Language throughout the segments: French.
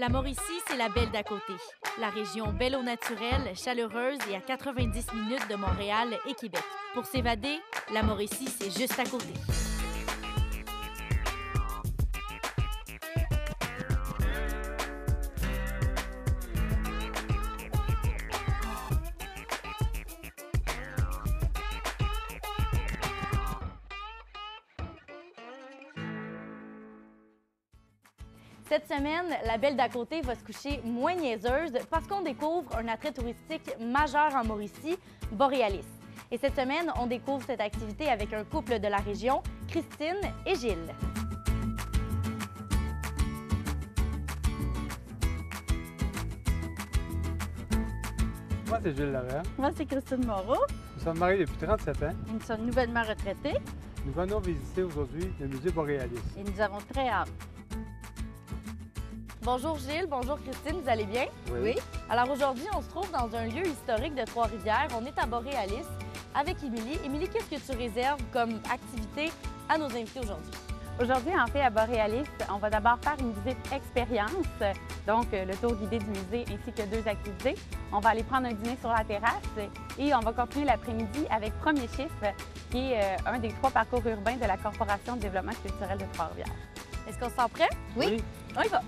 La Mauricie, c'est la belle d'à côté. La région belle au naturel, chaleureuse et à 90 minutes de Montréal et Québec. Pour s'évader, la Mauricie, c'est juste à côté. Cette semaine, la belle d'à côté va se coucher moins niaiseuse parce qu'on découvre un attrait touristique majeur en Mauricie, Borealis. Et cette semaine, on découvre cette activité avec un couple de la région, Christine et Gilles. Moi, c'est Gilles Lavert. Moi, c'est Christine Moreau. Nous sommes mariés depuis 37 ans. Nous sommes nouvellement retraités Nous venons visiter aujourd'hui le musée Borealis. et nous avons très hâte. Bonjour Gilles, bonjour Christine, vous allez bien? Oui. Alors aujourd'hui, on se trouve dans un lieu historique de Trois-Rivières. On est à Borealis avec Émilie. Émilie, qu'est-ce que tu réserves comme activité à nos invités aujourd'hui? Aujourd'hui, en fait, à Borealis, on va d'abord faire une visite expérience, donc le tour guidé du musée ainsi que 2 activités. On va aller prendre un dîner sur la terrasse et on va continuer l'après-midi avec Premier Chiffre, qui est un des 3 parcours urbains de la Corporation de développement culturel de Trois-Rivières. Est-ce qu'on se sent prêt? Oui. On y va!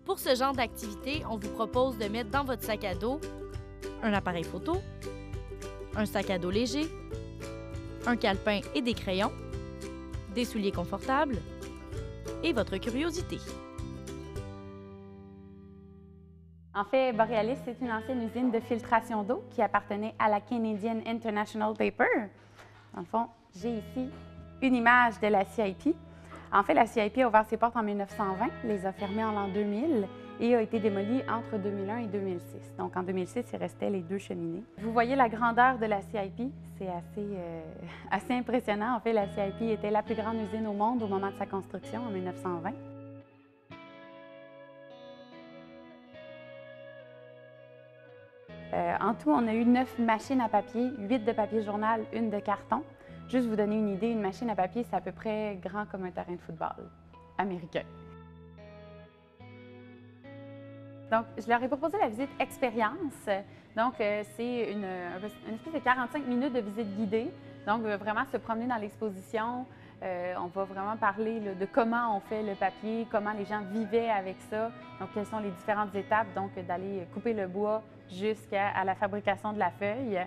Pour ce genre d'activité, on vous propose de mettre dans votre sac à dos un appareil photo, un sac à dos léger, un calepin et des crayons, des souliers confortables et votre curiosité. En fait, Borealis, c'est une ancienne usine de filtration d'eau qui appartenait à la Canadian International Paper. Dans le fond, j'ai ici une image de la CIP. En fait, la CIP a ouvert ses portes en 1920, les a fermées en l'an 2000 et a été démolie entre 2001 et 2006. Donc, en 2006, il restait les 2 cheminées. Vous voyez la grandeur de la CIP, c'est assez impressionnant. En fait, la CIP était la plus grande usine au monde au moment de sa construction en 1920. En tout, on a eu 9 machines à papier, 8 de papier journal, 1 de carton. Juste vous donner une idée, une machine à papier, c'est à peu près grand comme un terrain de football américain. Donc, je leur ai proposé la visite expérience. Donc, c'est une espèce de 45 minutes de visite guidée. Donc, vraiment se promener dans l'exposition. On va vraiment parler là, de comment on fait le papier, comment les gens vivaient avec ça. Donc, quelles sont les différentes étapes, donc d'aller couper le bois jusqu'à la fabrication de la feuille.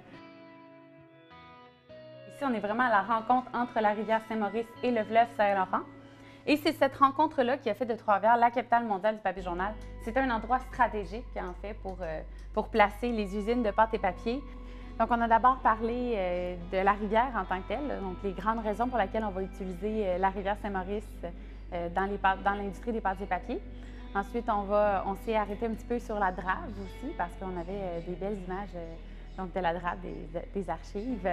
Ici, on est vraiment à la rencontre entre la rivière Saint-Maurice et le fleuve Saint-Laurent. Et c'est cette rencontre-là qui a fait de Trois-Rivières la capitale mondiale du papier journal. C'est un endroit stratégique, en fait, pour placer les usines de pâte et papier. Donc, on a d'abord parlé de la rivière en tant que telle, donc les grandes raisons pour lesquelles on va utiliser la rivière Saint-Maurice dans l'industrie des pâtes et papiers. Ensuite, on s'est arrêté un petit peu sur la drave aussi, parce qu'on avait des belles images donc de la drave des archives.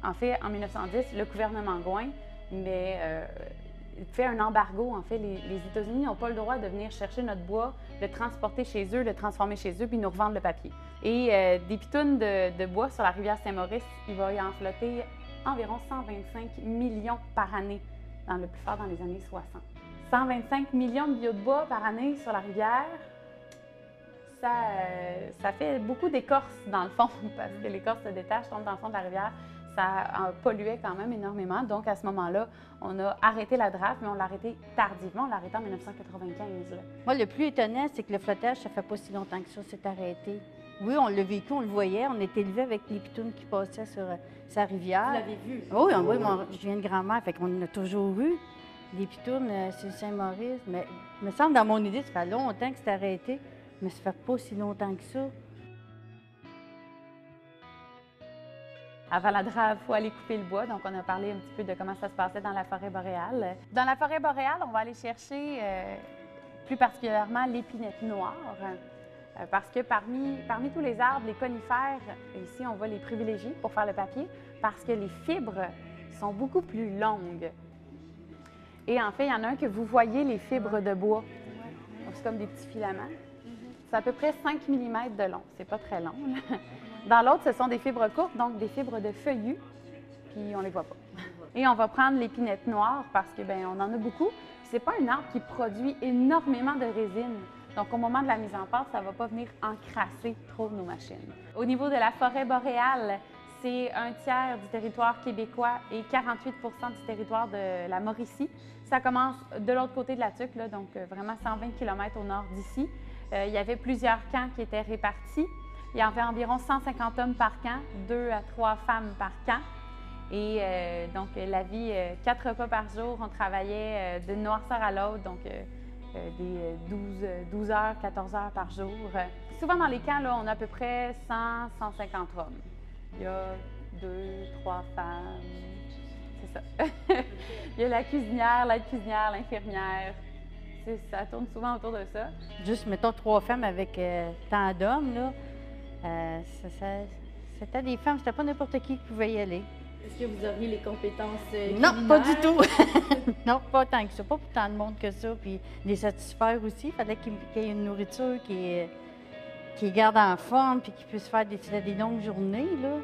En fait, en 1910, le gouvernement Gouin fait un embargo. En fait, les États-Unis n'ont pas le droit de venir chercher notre bois, le transporter chez eux, le transformer chez eux, puis nous revendre le papier. Et des pitounes de bois sur la rivière Saint-Maurice, il va y en flotter environ 125 millions par année, le plus fort dans les années 60. 125 millions de bio de bois par année sur la rivière, ça fait beaucoup d'écorce dans le fond, parce que l'écorce se détache, tombe dans le fond de la rivière. Ça polluait quand même énormément. Donc, à ce moment-là, on a arrêté la drave, mais on l'a arrêté tardivement. On l'a arrêté en 1995. Là. Moi, le plus étonnant, c'est que le flottage, ça fait pas si longtemps que ça s'est arrêté. Oui, on l'a vécu, on le voyait. On était élevés avec les pitounes qui passaient sur sa rivière. Vous l'avez vu? Oui, je viens de grand-mère, fait qu'on en a toujours eu des pitounes sur Saint-Maurice. Mais il me semble, dans mon idée, ça fait longtemps que c'est arrêté, mais ça fait pas si longtemps que ça. Avant la drave, il faut aller couper le bois. Donc, on a parlé un petit peu de comment ça se passait dans la forêt boréale. Dans la forêt boréale, on va aller chercher plus particulièrement l'épinette noire. Parce que parmi tous les arbres, les conifères, ici, on va les privilégier pour faire le papier parce que les fibres sont beaucoup plus longues. Et en fait, il y en a un que vous voyez, les fibres de bois. C'est comme des petits filaments. C'est à peu près 5 mm de long. C'est pas très long, là. Dans l'autre, ce sont des fibres courtes, donc des fibres de feuillus, puis on les voit pas. Et on va prendre l'épinette noire parce que ben on en a beaucoup. C'est pas un arbre qui produit énormément de résine. Donc, au moment de la mise en pâte, ça ne va pas venir encrasser trop nos machines. Au niveau de la forêt boréale, c'est 1/3 du territoire québécois et 48 du territoire de la Mauricie. Ça commence de l'autre côté de la Tuque, là, donc vraiment 120 km au nord d'ici. Il y avait plusieurs camps qui étaient répartis. Il y avait environ 150 hommes par camp, 2 à 3 femmes par camp. Et donc, la vie, 4 repas par jour, on travaillait d'une noirceur à l'autre, donc des 12 heures, 14 heures par jour. Souvent dans les camps, là, on a à peu près 100, 150 hommes. Il y a 2, 3 femmes, c'est ça. Il y a la cuisinière, l'aide-cuisinière, l'infirmière. Ça tourne souvent autour de ça. Juste, mettons, 3 femmes avec tant d'hommes, là. C'était des femmes, c'était pas n'importe qui pouvait y aller. Est-ce que vous auriez les compétences Non, pas du tout. Non, pas tant que ça. Pas pour tant de monde que ça. Puis les satisfaire aussi. Il fallait qu'il y ait une nourriture qui garde en forme puis qui puisse faire des longues journées, là.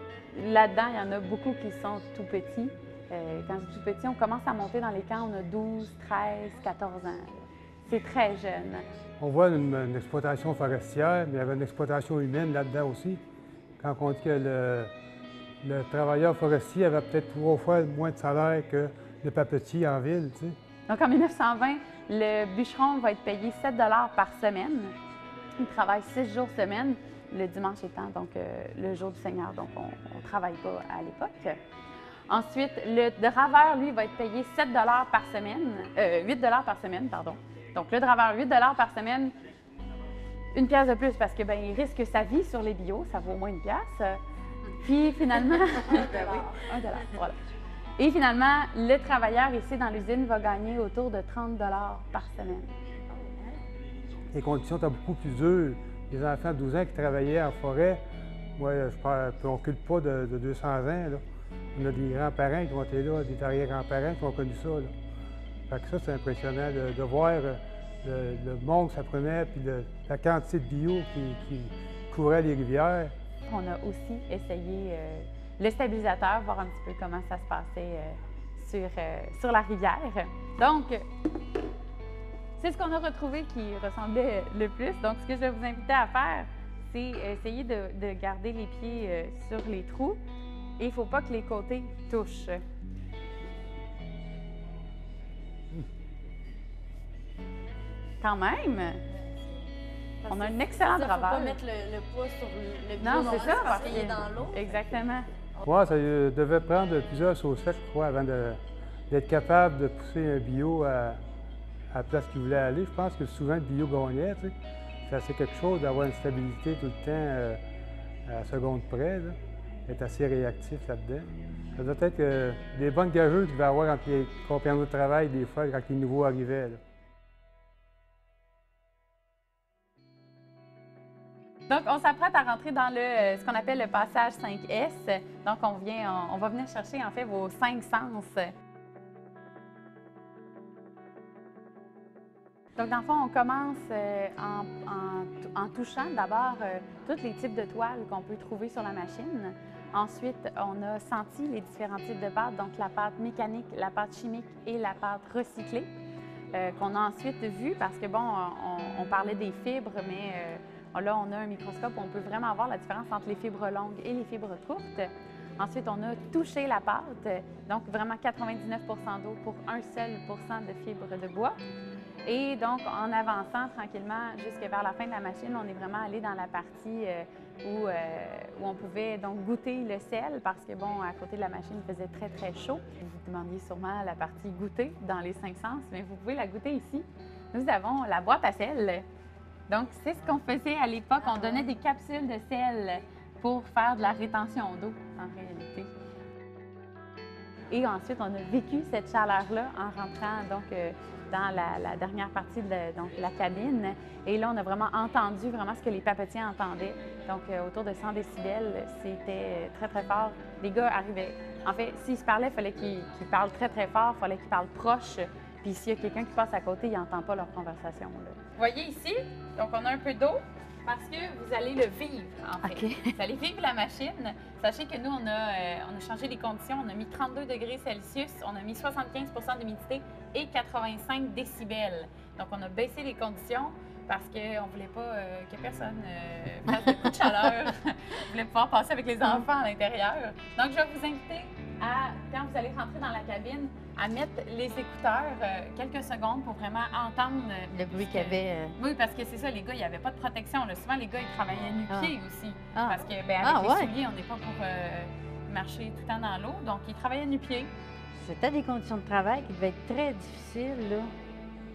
Là-dedans, il y en a beaucoup qui sont tout petits. Quand je dis tout petit, on commence à monter dans les camps, on a 12, 13, 14 ans. C'est très jeune. On voit une exploitation forestière, mais il y avait une exploitation humaine là-dedans aussi. Quand on dit que le travailleur forestier avait peut-être 3 fois moins de salaire que le papetier en ville, tu sais. Donc, en 1920, le bûcheron va être payé 7 par semaine. Il travaille 6 jours semaine, le dimanche étant donc le jour du Seigneur, donc on ne travaille pas à l'époque. Ensuite, le draveur, lui, va être payé 7 par semaine, 8 par semaine, pardon. Donc, le draveur, 8 par semaine, 1 pièce de plus parce que ben, il risque sa vie sur les bio, ça vaut au moins 1 pièce. Puis finalement, 1 voilà. Et finalement, le travailleur ici dans l'usine va gagner autour de 30 par semaine. Les conditions étaient beaucoup plus dures. Les enfants de 12 ans qui travaillaient en forêt, moi, je ne recule pas de 200 ans, là. On a des grands-parents qui ont été là, des arrière-grands-parents qui ont connu ça, là. Fait que ça, c'est impressionnant de voir le monde que ça prenait, puis la quantité de bio qui courait les rivières. On a aussi essayé le stabilisateur, voir un petit peu comment ça se passait sur la rivière. Donc, c'est ce qu'on a retrouvé qui ressemblait le plus. Donc, ce que je vais vous inviter à faire, c'est essayer de garder les pieds sur les trous et il ne faut pas que les côtés touchent. Quand même! On a un excellent travail. Il ne faut pas mettre le poids sur le bio Non, c'est ça, parce qu'il est dans l'eau. Exactement. Ouais, ça devait prendre plusieurs saucettes, je crois, avant d'être capable de pousser un bio à la place qu'il voulait aller. Je pense que souvent, le bio gagnait, tu sais. C'est quelque chose d'avoir une stabilité tout le temps à la seconde près, là. Être assez réactif là-dedans. Ça doit être des bonnes gageuses qu'il va y avoir entre les compagnons de travail, des fois, quand les nouveaux arrivaient, là. Donc, on s'apprête à rentrer dans ce qu'on appelle le passage 5S. Donc, on va venir chercher, en fait, vos 5 sens. Donc, dans le fond, on commence en touchant d'abord tous les types de toiles qu'on peut trouver sur la machine. Ensuite, on a senti les différents types de pâtes, donc la pâte mécanique, la pâte chimique et la pâte recyclée, qu'on a ensuite vu parce que, bon, on parlait des fibres, mais là, on a un microscope où on peut vraiment voir la différence entre les fibres longues et les fibres courtes. Ensuite, on a touché la pâte, donc vraiment 99 d'eau pour un seul % de fibres de bois. Et donc, en avançant tranquillement jusqu'à vers la fin de la machine, on est vraiment allé dans la partie où on pouvait donc goûter le sel parce que, bon, à côté de la machine, il faisait très, très chaud. Vous demandiez sûrement la partie goûter dans les 5 sens, mais vous pouvez la goûter ici. Nous avons la boîte à sel. Donc, c'est ce qu'on faisait à l'époque. On donnait des capsules de sel pour faire de la rétention d'eau, en réalité. Et ensuite, on a vécu cette chaleur-là en rentrant donc, dans la dernière partie de la cabine. Et là, on a vraiment entendu ce que les papetiers entendaient. Donc, autour de 100 décibels, c'était très, très fort. Les gars arrivaient. En fait, s'ils se parlaient, il fallait qu'ils parlent très, très fort, il fallait qu'ils parlent proche. Puis s'il y a quelqu'un qui passe à côté, il n'entend pas leur conversation, là. Vous voyez ici, donc on a un peu d'eau. Parce que vous allez le vivre, en fait. OK. Vous allez vivre la machine. Sachez que nous, on a changé les conditions. On a mis 32 degrés Celsius, on a mis 75 d'humidité et 85 décibels. Donc, on a baissé les conditions parce qu'on ne voulait pas que personne fasse de coups de chaleur. On voulait pouvoir passer avec les enfants à l'intérieur. Donc, je vais vous inviter à, quand vous allez rentrer dans la cabine, à mettre les écouteurs quelques secondes pour vraiment entendre Le bruit qu'il y avait. Oui, parce que c'est ça, les gars, il n'y avait pas de protection. Là. Souvent, les gars, ils travaillaient nu-pieds aussi. Ah. Parce que, ben, avec les souliers, on n'est pas pour marcher tout le temps dans l'eau. Donc, ils travaillaient nu-pieds. C'était des conditions de travail qui devaient être très difficiles, là,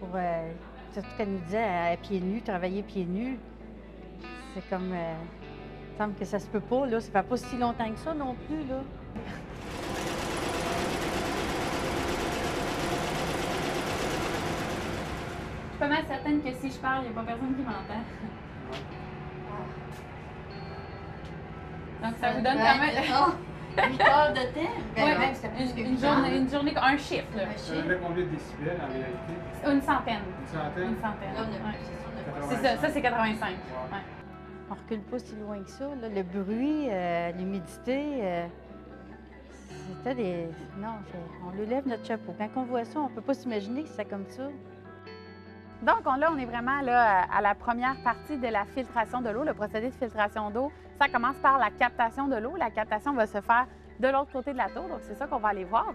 pour, surtout qu'elle nous disait à pieds nus, travailler pieds nus. C'est comme, il me semble que ça se peut pas, là, ça fait pas si longtemps que ça non plus, là. Je suis pas mal certaine que si je parle, il n'y a pas personne qui m'entend. Donc, ça vous donne quand même... 8 heures de temps? Oui, une journée, un chiffre. Là. Ça fait combien de décibels en réalité? Une centaine. Une centaine? Une centaine. Là, on a Ouais. plus, C'est ça, c'est 85. Ouais. On recule pas si loin que ça, là. Le bruit, l'humidité, c'était des... Non, on lui lève notre chapeau. Quand on voit ça, on peut pas s'imaginer que c'est comme ça. Donc là, on est vraiment là, à la première partie de la filtration de l'eau, le procédé de filtration d'eau. Ça commence par la captation de l'eau. La captation va se faire de l'autre côté de la tour, donc c'est ça qu'on va aller voir.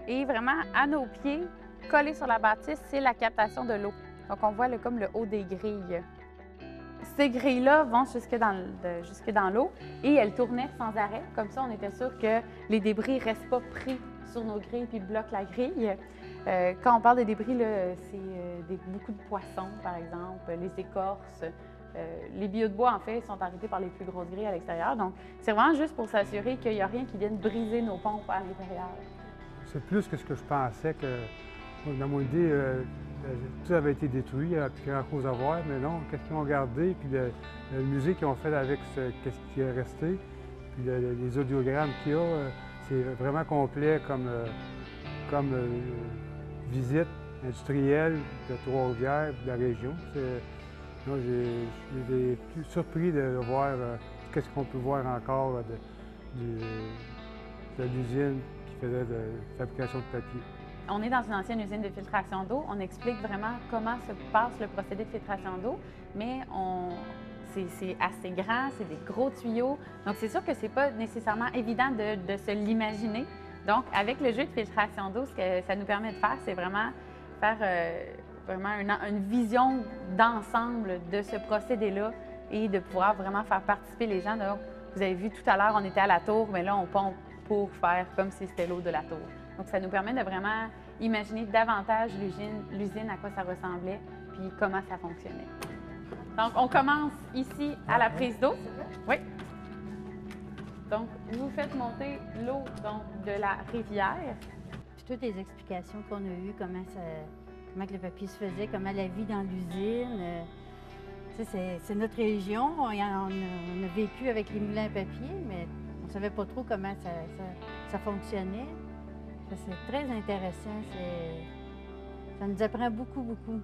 Et vraiment, à nos pieds, collés sur la bâtisse, c'est la captation de l'eau. Donc on voit comme le haut des grilles. Ces grilles-là vont jusque dans l'eau et elles tournaient sans arrêt. Comme ça, on était sûr que les débris ne restent pas pris sur nos grilles puis bloquent la grille. Quand on parle de débris, c'est beaucoup de poissons, par exemple, les écorces. Les billots de bois, en fait, sont arrêtés par les plus grosses grilles à l'extérieur. Donc, c'est vraiment juste pour s'assurer qu'il n'y a rien qui vienne briser nos pompes à l'intérieur. C'est plus que ce que je pensais que, dans mon idée, tout avait été détruit, il n'y avait plus grand-chose à voir, mais non, qu'est-ce qu'ils ont gardé, puis le musée qu'ils ont fait avec qu'est-ce qui est resté, puis les audiogrammes qu'il y a, c'est vraiment complet comme visite industrielle de Trois-Rivières, de la région. J'ai été surpris de voir qu'est-ce qu'on peut voir encore de l'usine qui faisait de fabrication de papier. On est dans une ancienne usine de filtration d'eau. On explique vraiment comment se passe le procédé de filtration d'eau, mais c'est assez grand, c'est des gros tuyaux. Donc, c'est sûr que c'est pas nécessairement évident de se l'imaginer. Donc, avec le jeu de filtration d'eau, ce que ça nous permet de faire, c'est vraiment faire une vision d'ensemble de ce procédé-là et de pouvoir vraiment faire participer les gens. Donc, vous avez vu tout à l'heure, on était à la tour, mais là, on pompe pour faire comme si c'était l'eau de la tour. Donc, ça nous permet de vraiment imaginer davantage l'usine, à quoi ça ressemblait, puis comment ça fonctionnait. Donc, on commence ici à la prise d'eau. Oui. Donc, vous faites monter l'eau de la rivière. Puis toutes les explications qu'on a eues, comment que le papier se faisait, comment la vie dans l'usine. C'est notre région. On a vécu avec les moulins à papier, mais on ne savait pas trop comment ça fonctionnait. C'est très intéressant. Ça nous apprend beaucoup, beaucoup.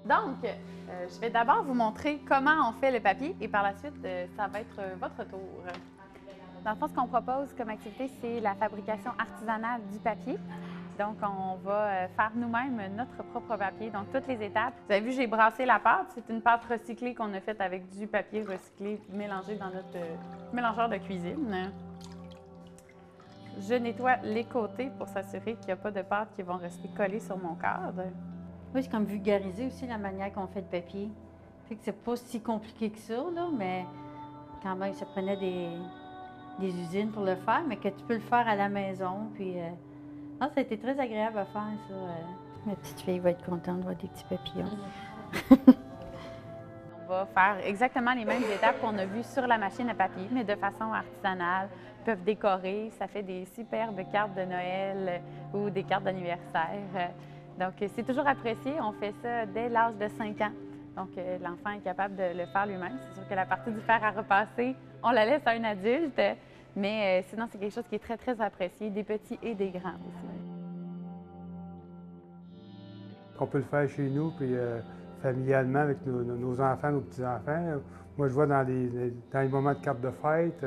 Donc, je vais d'abord vous montrer comment on fait le papier et par la suite, ça va être votre tour. Dans le fond, ce qu'on propose comme activité, c'est la fabrication artisanale du papier. Donc, on va faire nous-mêmes notre propre papier, donc toutes les étapes. Vous avez vu, j'ai brassé la pâte. C'est une pâte recyclée qu'on a faite avec du papier recyclé mélangé dans notre mélangeur de cuisine. Je nettoie les côtés pour s'assurer qu'il n'y a pas de pâtes qui vont rester collées sur mon cadre. Oui, c'est comme vulgariser aussi la manière qu'on fait le papier. Fait que c'est pas si compliqué que ça, là, mais quand même, ça prenait des usines pour le faire, mais que tu peux le faire à la maison. Puis, ça a été très agréable à faire, ça. Ma petite fille va être contente de voir des petits papillons. va faire exactement les mêmes étapes qu'on a vues sur la machine à papier, mais de façon artisanale. Ils peuvent décorer, ça fait des superbes cartes de Noël ou des cartes d'anniversaire. Donc, c'est toujours apprécié. On fait ça dès l'âge de 5 ans. Donc, l'enfant est capable de le faire lui-même. C'est sûr que la partie du fer à repasser, on la laisse à un adulte, mais sinon, c'est quelque chose qui est très, très apprécié, des petits et des grands aussi. On peut le faire chez nous, puis familialement avec nos enfants, nos petits-enfants. Moi, je vois dans les moments de carte de fête,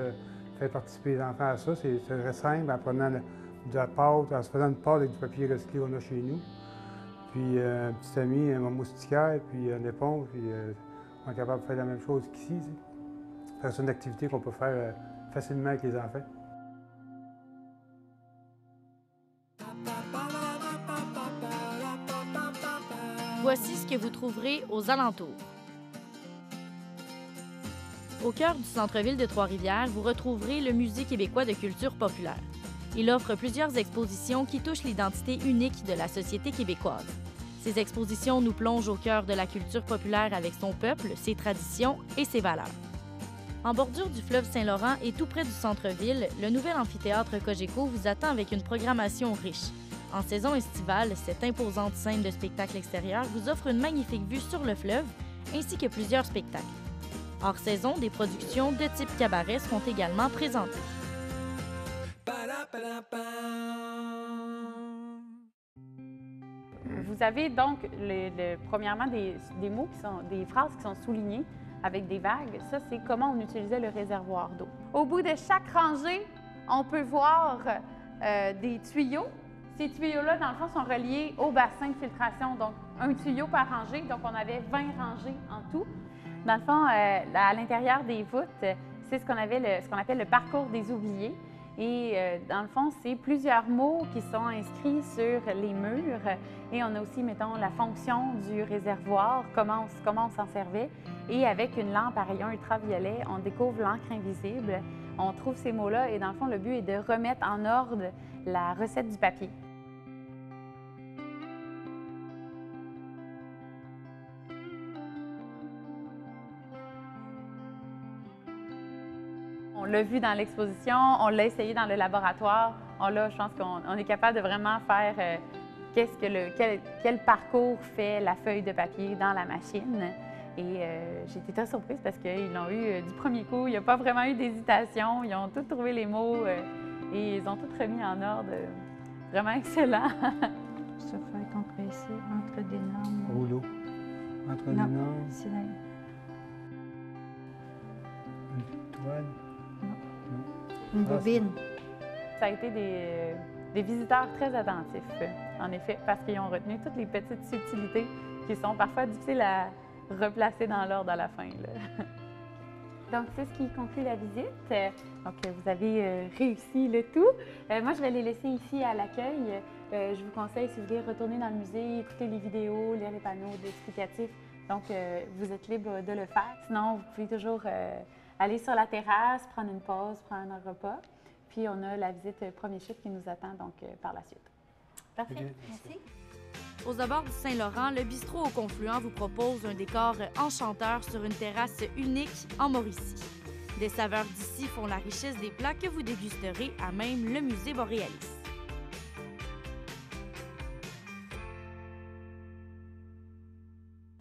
faire participer les enfants à ça, c'est très simple, en prenant de la pâte, en se faisant une pâte avec du papier recyclé qu'on a chez nous. Puis un petit ami, un moustiquaire, puis une éponge, puis on est capable de faire la même chose qu'ici. C'est une activité qu'on peut faire facilement avec les enfants. Voici ce que vous trouverez aux alentours. Au cœur du centre-ville de Trois-Rivières, vous retrouverez le Musée québécois de culture populaire. Il offre plusieurs expositions qui touchent l'identité unique de la société québécoise. Ces expositions nous plongent au cœur de la culture populaire avec son peuple, ses traditions et ses valeurs. En bordure du fleuve Saint-Laurent et tout près du centre-ville, le nouvel amphithéâtre Cogeco vous attend avec une programmation riche. En saison estivale, cette imposante scène de spectacle extérieur vous offre une magnifique vue sur le fleuve ainsi que plusieurs spectacles. Hors saison, des productions de type cabaret seront également présentées. Vous avez donc, premièrement, des mots des phrases qui sont soulignées avec des vagues. Ça, c'est comment on utilisait le réservoir d'eau. Au bout de chaque rangée, on peut voir des tuyaux. Ces tuyaux-là, dans le fond, sont reliés au bassin de filtration. Donc, un tuyau par rangée. Donc, on avait 20 rangées en tout. Dans le fond, à l'intérieur des voûtes, c'est ce qu'on appelle le parcours des oubliés. Et dans le fond, c'est plusieurs mots qui sont inscrits sur les murs. Et on a aussi, mettons, la fonction du réservoir, comment on s'en servait. Et avec une lampe à rayons ultraviolets, on découvre l'encre invisible. On trouve ces mots-là et dans le fond, le but est de remettre en ordre la recette du papier. On l'a vu dans l'exposition, on l'a essayé dans le laboratoire. Je pense qu'on est capable de vraiment faire quel parcours fait la feuille de papier dans la machine. Et j'ai été très surprise parce qu'ils l'ont eu du premier coup. Il n'y a pas vraiment eu d'hésitation. Ils ont tous trouvé les mots et ils ont tout remis en ordre. Vraiment excellent. Se faire compresser entre des normes. Rouleau. Entre des normes. C'est là. Une toile. Une bobine. Ça a été des visiteurs très attentifs, en effet, parce qu'ils ont retenu toutes les petites subtilités qui sont parfois difficiles à replacer dans l'ordre à la fin. Là. Donc, c'est ce qui conclut la visite. Donc, vous avez réussi le tout. Moi, je vais les laisser ici à l'accueil. Je vous conseille, si vous voulez, retourner dans le musée, écouter les vidéos, lire les panneaux explicatifs. Donc, vous êtes libre de le faire. Sinon, vous pouvez toujours aller sur la terrasse, prendre une pause, prendre un repas. Puis, on a la visite premier chiffre qui nous attend donc par la suite. Parfait. Okay. Merci. Aux abords du Saint-Laurent, le bistrot au Confluent vous propose un décor enchanteur sur une terrasse unique en Mauricie. Des saveurs d'ici font la richesse des plats que vous dégusterez à même le musée Boréalis.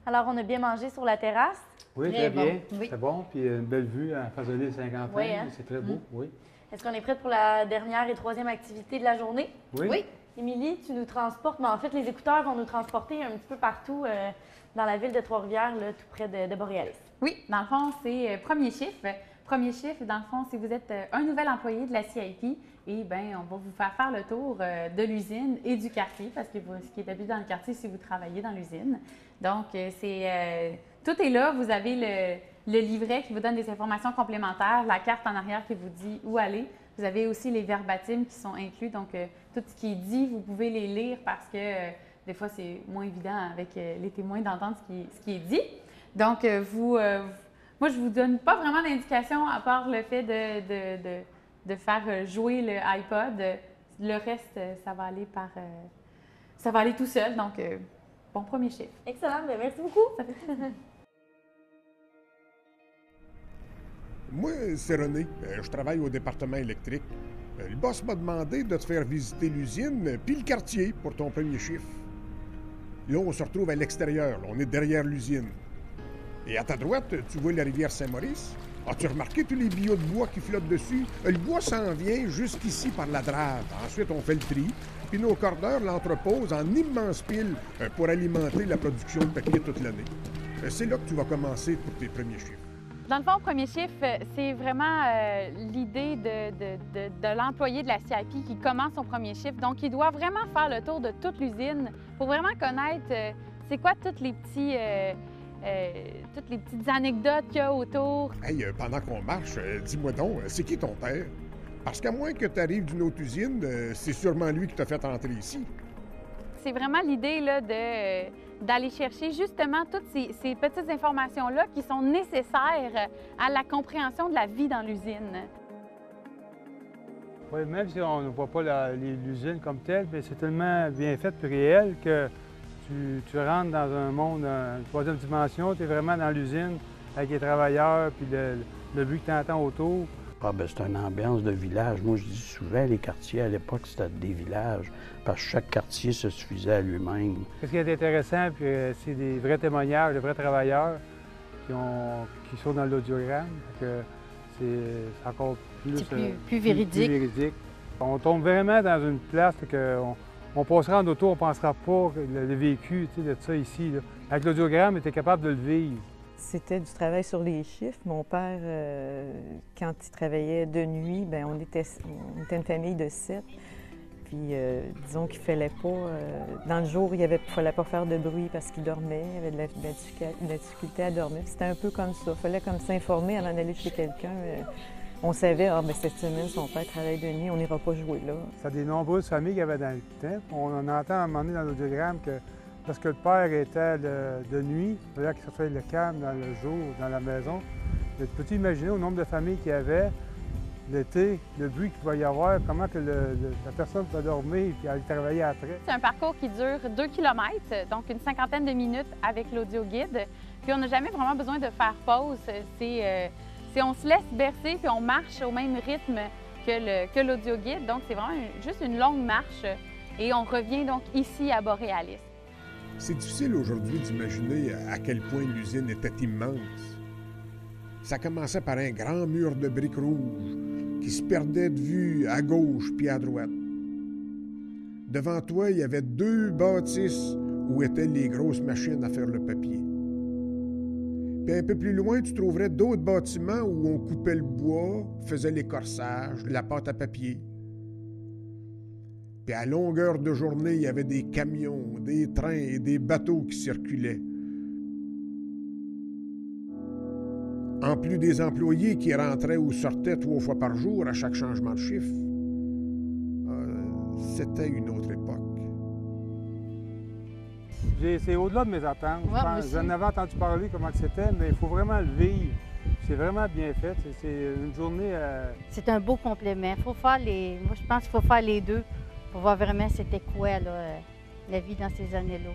Alors, on a bien mangé sur la terrasse. Oui, Très très bien. bon. Oui. C'est bon. Puis une belle vue à face de l'île Saint-Quentin. Oui, hein? C'est très beau, oui. Est-ce qu'on est prête pour la dernière et troisième activité de la journée? Oui. Émilie, tu nous transportes, mais en fait, les écouteurs vont nous transporter un petit peu partout dans la ville de Trois-Rivières, là, tout près de Boréalis. Oui, dans le fond, c'est premier chiffre. Premier chiffre, dans le fond, si vous êtes un nouvel employé de la CIP, eh bien, on va vous faire le tour de l'usine et du quartier, parce que ce qui est habitué dans le quartier, si vous travaillez dans l'usine. Donc, tout est là. Vous avez le livret qui vous donne des informations complémentaires, la carte en arrière qui vous dit où aller. Vous avez aussi les verbatims qui sont inclus. Donc, tout ce qui est dit, vous pouvez les lire parce que des fois, c'est moins évident avec les témoins d'entendre ce qui est dit. Donc, moi, je ne vous donne pas vraiment d'indication à part le fait de faire jouer le iPod. Le reste, ça va aller tout seul. Donc, bon premier chiffre. Excellent, bien, merci beaucoup. Moi, c'est René. Je travaille au département électrique. Le boss m'a demandé de te faire visiter l'usine puis le quartier pour ton premier chiffre. Là, on se retrouve à l'extérieur. Là, on est derrière l'usine. Et à ta droite, tu vois la rivière Saint-Maurice. As-tu remarqué tous les billots de bois qui flottent dessus? Le bois s'en vient jusqu'ici par la drave. Ensuite, on fait le tri. Puis nos cordeurs l'entreposent en immenses piles pour alimenter la production de papier toute l'année. C'est là que tu vas commencer pour tes premiers chiffres. Dans le fond, au premier chiffre, c'est vraiment l'idée de l'employé de la CIP qui commence son premier chiffre. Donc, il doit vraiment faire le tour de toute l'usine pour vraiment connaître c'est quoi toutes les petites anecdotes qu'il y a autour. Hey, pendant qu'on marche, dis-moi donc, c'est qui ton père? Parce qu'à moins que tu arrives d'une autre usine, c'est sûrement lui qui t'a fait entrer ici. C'est vraiment l'idée là, d'aller chercher justement toutes ces petites informations-là qui sont nécessaires à la compréhension de la vie dans l'usine. Oui, même si on ne voit pas l'usine comme telle, mais c'est tellement bien fait et réel que tu rentres dans un monde, une troisième dimension, tu es vraiment dans l'usine avec les travailleurs, puis le bruit que tu entends autour. Ah ben c'est une ambiance de village. Moi, je dis souvent, les quartiers, à l'époque, c'était des villages, parce que chaque quartier se suffisait à lui-même. Ce qui est intéressant, puis c'est des vrais témoignages, de vrais travailleurs qui sont dans l'audiogramme. C'est encore plus véridique. On tombe vraiment dans une place qu'on passera en auto, on ne pensera pas le vécu de ça ici. Là. Avec l'audiogramme, on était capable de le vivre. C'était du travail sur les chiffres. Mon père, quand il travaillait de nuit, bien, on était une famille de 7. Puis, disons qu'il ne fallait pas... dans le jour, il ne fallait pas faire de bruit parce qu'il dormait. Il avait de la difficulté à dormir. C'était un peu comme ça. Il fallait comme s'informer avant d'aller chez quelqu'un. On savait, cette semaine, son père travaille de nuit, on n'ira pas jouer là. C'est des nombreuses familles qu'il y avait dans le temps. On entend à un moment donné dans l'audiogramme que lorsque le père était de nuit, il fallait qu'il sortait le calme dans le jour, dans la maison. Peux-tu imaginer au nombre de familles qu'il y avait l'été, le bruit qu'il va y avoir, comment que la personne va dormir et aller travailler après? C'est un parcours qui dure 2 km, donc une cinquantaine de minutes avec l'audio-guide. Puis on n'a jamais vraiment besoin de faire pause. On se laisse bercer puis on marche au même rythme que l'audio-guide. Donc c'est vraiment juste une longue marche et on revient donc ici à Boréalis. C'est difficile aujourd'hui d'imaginer à quel point l'usine était immense. Ça commençait par un grand mur de briques rouges qui se perdait de vue à gauche puis à droite. Devant toi, il y avait 2 bâtisses où étaient les grosses machines à faire le papier. Puis un peu plus loin, tu trouverais d'autres bâtiments où on coupait le bois, faisait l'écorçage, la pâte à papier. Puis à longueur de journée, il y avait des camions, des trains et des bateaux qui circulaient. En plus des employés qui rentraient ou sortaient 3 fois par jour à chaque changement de chiffre, c'était une autre époque. C'est au-delà de mes attentes. Ouais, J'en avais entendu parler comment c'était, mais il faut vraiment le vivre. C'est vraiment bien fait. C'est une journée... C'est un beau complément. Moi, je pense qu'il faut faire les deux pour voir vraiment c'était quoi là, la vie dans ces années-là.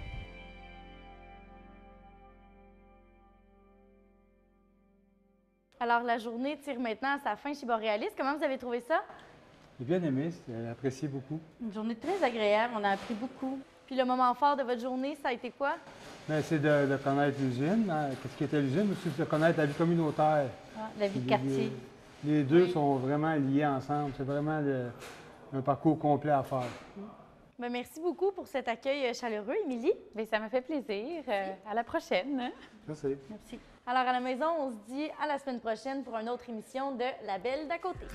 Alors, la journée tire maintenant à sa fin chez Boréalis. Comment vous avez trouvé ça? J'ai bien aimé, j'ai apprécié beaucoup. Une journée très agréable, on a appris beaucoup. Puis le moment fort de votre journée, ça a été quoi? Bien, c'est de connaître l'usine, hein, qu'est-ce qui était l'usine, aussi de connaître la vie communautaire. Ah, la vie de quartier. Les deux sont vraiment liés ensemble. C'est vraiment un parcours complet à faire. Bien, merci beaucoup pour cet accueil chaleureux, Émilie. Bien, ça me fait plaisir. À la prochaine. Merci. Merci. Alors, à la maison, on se dit à la semaine prochaine pour une autre émission de La Belle d'à côté.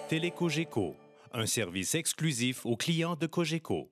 Télécogeco, un service exclusif aux clients de Cogeco.